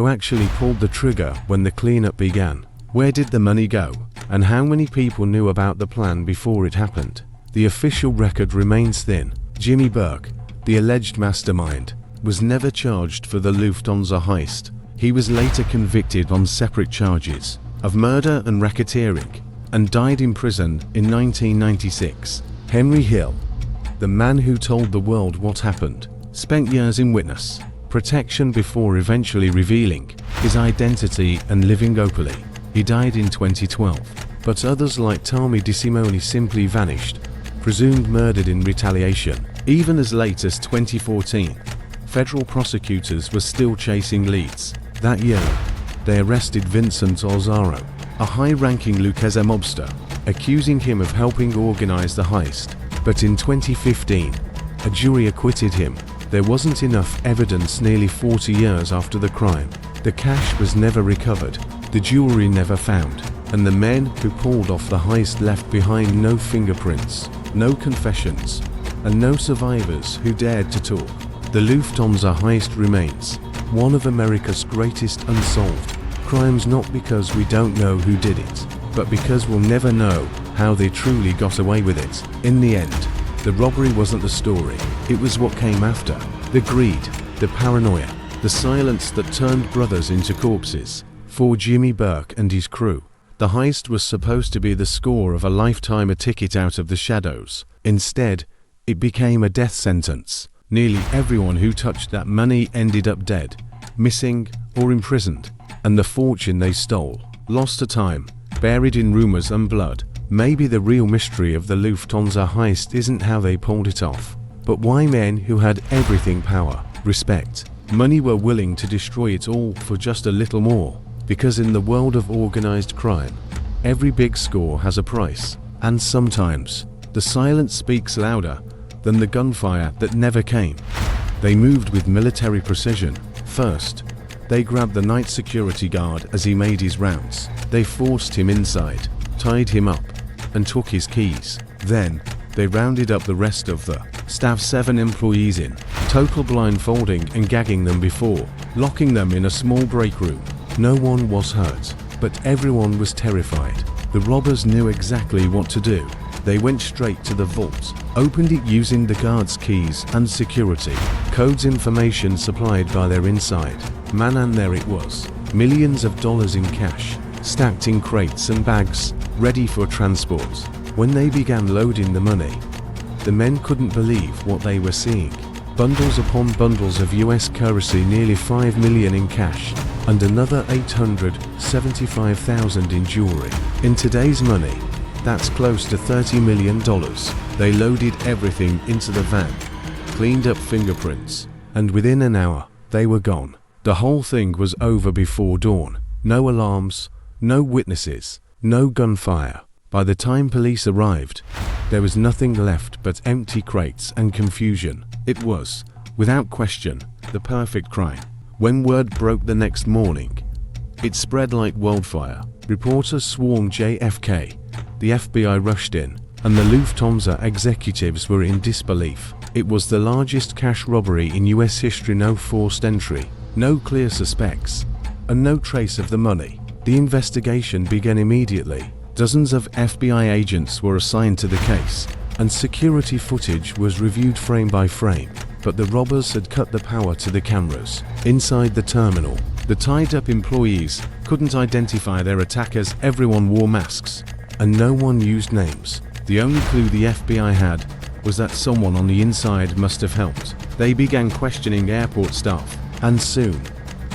Who actually pulled the trigger when the cleanup began? Where did the money go? And how many people knew about the plan before it happened? The official record remains thin. Jimmy Burke, the alleged mastermind, was never charged for the Lufthansa heist. He was later convicted on separate charges of murder and racketeering, and died in prison in 1996. Henry Hill, the man who told the world what happened, spent years in witness protection before eventually revealing his identity and living openly. He died in 2012, but others like Tommy DeSimone simply vanished, presumed murdered in retaliation. Even as late as 2014, federal prosecutors were still chasing leads. That year, they arrested Vincent Alzaro, a high-ranking Lucchese mobster, accusing him of helping organize the heist. But in 2015, a jury acquitted him. There wasn't enough evidence nearly 40 years after the crime. The cash was never recovered, the jewelry never found, and the men who pulled off the heist left behind no fingerprints, no confessions, and no survivors who dared to talk. The Lufthansa heist remains one of America's greatest unsolved crimes, not because we don't know who did it, but because we'll never know how they truly got away with it. In the end, the robbery wasn't the story, it was what came after. The greed, the paranoia, the silence that turned brothers into corpses. For Jimmy Burke and his crew, the heist was supposed to be the score of a lifetime, a ticket out of the shadows. Instead, it became a death sentence. Nearly everyone who touched that money ended up dead, missing, or imprisoned, and the fortune they stole, lost to time, buried in rumors and blood. Maybe the real mystery of the Lufthansa heist isn't how they pulled it off, but why men who had everything, power, respect, money, were willing to destroy it all for just a little more. Because in the world of organized crime, every big score has a price, and sometimes the silence speaks louder than the gunfire that never came. They moved with military precision. First, they grabbed the night security guard as he made his rounds. They forced him inside, tied him up, and took his keys. Then, they rounded up the rest of the staff, 7 employees, in total blindfolding and gagging them before locking them in a small break room. No one was hurt, but everyone was terrified. The robbers knew exactly what to do. They went straight to the vault, opened it using the guards' keys and security codes, information supplied by their inside man, and there it was. Millions of dollars in cash, stacked in crates and bags, ready for transport. When they began loading the money, the men couldn't believe what they were seeing. Bundles upon bundles of US currency, nearly $5 million in cash, and another $875,000 in jewelry. In today's money, that's close to $30 million. They loaded everything into the van, cleaned up fingerprints, and within an hour, they were gone. The whole thing was over before dawn. No alarms, no witnesses, no gunfire. By the time police arrived, there was nothing left but empty crates and confusion. It was, without question, the perfect crime. When word broke the next morning, it spread like wildfire. Reporters swarmed JFK, the FBI rushed in, and the Lufthansa executives were in disbelief. It was the largest cash robbery in US history. No forced entry, no clear suspects, and no trace of the money. The investigation began immediately. Dozens of FBI agents were assigned to the case, and security footage was reviewed frame by frame. But the robbers had cut the power to the cameras. Inside the terminal, the tied-up employees couldn't identify their attackers. Everyone wore masks, and no one used names. The only clue the FBI had was that someone on the inside must have helped. They began questioning airport staff, and soon,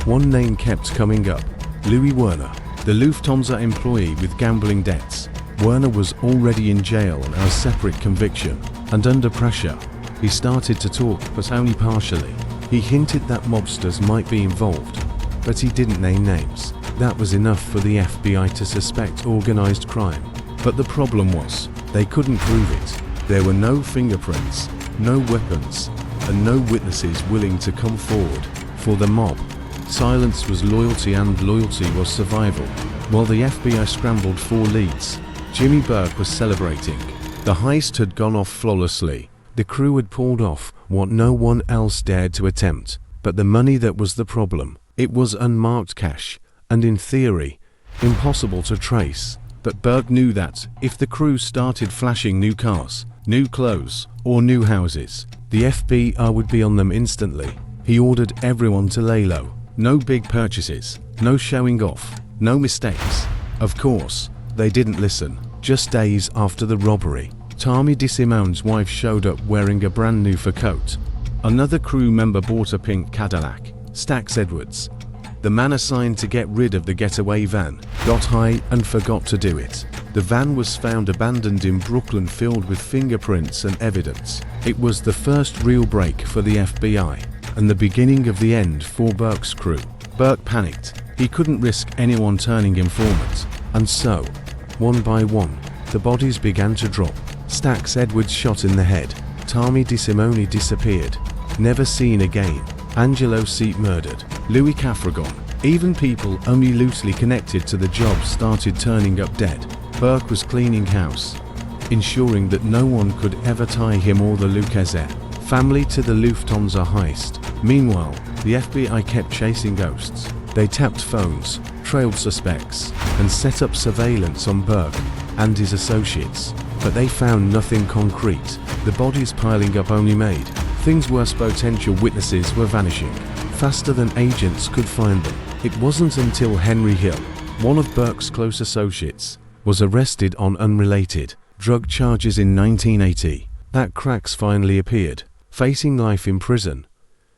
one name kept coming up: Louis Werner, the Lufthansa employee with gambling debts. Werner was already in jail on a separate conviction, and under pressure, he started to talk, but only partially. He hinted that mobsters might be involved, but he didn't name names. That was enough for the FBI to suspect organized crime. But the problem was, they couldn't prove it. There were no fingerprints, no weapons, and no witnesses willing to come forward. For the mob, silence was loyalty, and loyalty was survival. While the FBI scrambled for leads, Jimmy Burke was celebrating. The heist had gone off flawlessly. The crew had pulled off what no one else dared to attempt. But the money that was the problem. It was unmarked cash, and in theory, impossible to trace. But Burke knew that, if the crew started flashing new cars, new clothes, or new houses, the FBI would be on them instantly. He ordered everyone to lay low. No big purchases, no showing off, no mistakes. Of course, they didn't listen. Just days after the robbery, Tommy DeSimone's wife showed up wearing a brand new fur coat. Another crew member bought a pink Cadillac. Stax Edwards, the man assigned to get rid of the getaway van, got high and forgot to do it. The van was found abandoned in Brooklyn, filled with fingerprints and evidence. It was the first real break for the FBI, and the beginning of the end for Burke's crew. Burke panicked. He couldn't risk anyone turning informant, and so, one by one, the bodies began to drop. Stax Edwards shot in the head. Tommy DeSimone disappeared. Never seen again. Angelo Seat murdered. Louis Caffragon. Even people only loosely connected to the job started turning up dead. Burke was cleaning house, ensuring that no one could ever tie him or the Lucchese family to the Lufthansa heist. Meanwhile, the FBI kept chasing ghosts. They tapped phones, trailed suspects, and set up surveillance on Burke and his associates. But they found nothing concrete. The bodies piling up only made things worse. Potential witnesses were vanishing faster than agents could find them. It wasn't until Henry Hill, one of Burke's close associates, was arrested on unrelated drug charges in 1980 that cracks finally appeared. Facing life in prison,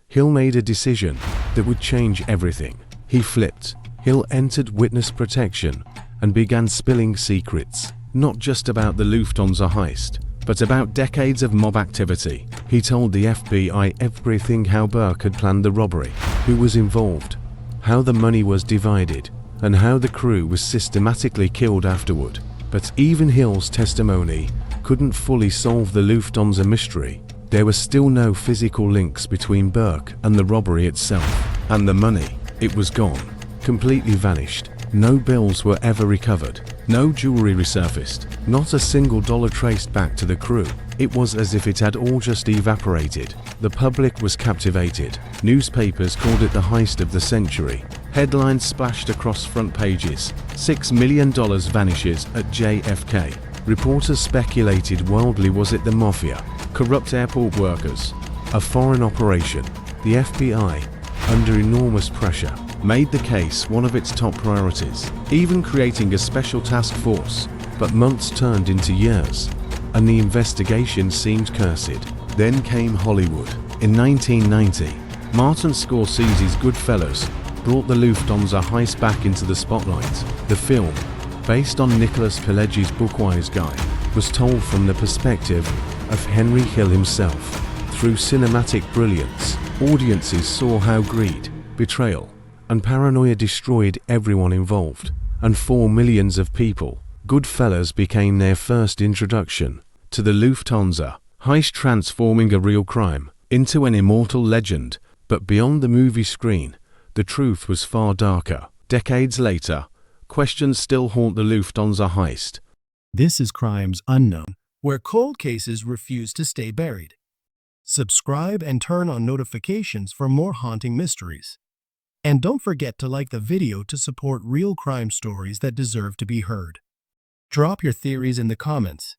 Hill made a decision that would change everything. He flipped. Hill entered witness protection and began spilling secrets, not just about the Lufthansa heist, but about decades of mob activity. He told the FBI everything: how Burke had planned the robbery, who was involved, how the money was divided, and how the crew was systematically killed afterward. But even Hill's testimony couldn't fully solve the Lufthansa mystery. There were still no physical links between Burke and the robbery itself. And the money, it was gone, completely vanished. No bills were ever recovered. No jewelry resurfaced. Not a single dollar traced back to the crew. It was as if it had all just evaporated. The public was captivated. Newspapers called it the heist of the century. Headlines splashed across front pages. $6 million vanishes at JFK. Reporters speculated wildly: was it the Mafia? Corrupt airport workers? A foreign operation? The FBI, under enormous pressure, made the case one of its top priorities, even creating a special task force. But months turned into years, and the investigation seemed cursed. Then came Hollywood. In 1990, Martin Scorsese's Goodfellas brought the Lufthansa heist back into the spotlight. The film, based on Nicholas Pileggi's book Wise Guy, was told from the perspective of Henry Hill himself. Through cinematic brilliance, audiences saw how greed, betrayal, and paranoia destroyed everyone involved, and for millions of people, Goodfellas became their first introduction to the Lufthansa heist, transforming a real crime into an immortal legend. But beyond the movie screen, the truth was far darker. Decades later, questions still haunt the Lufthansa heist. This is Crimes Unknown, where cold cases refuse to stay buried. Subscribe and turn on notifications for more haunting mysteries. And don't forget to like the video to support real crime stories that deserve to be heard. Drop your theories in the comments.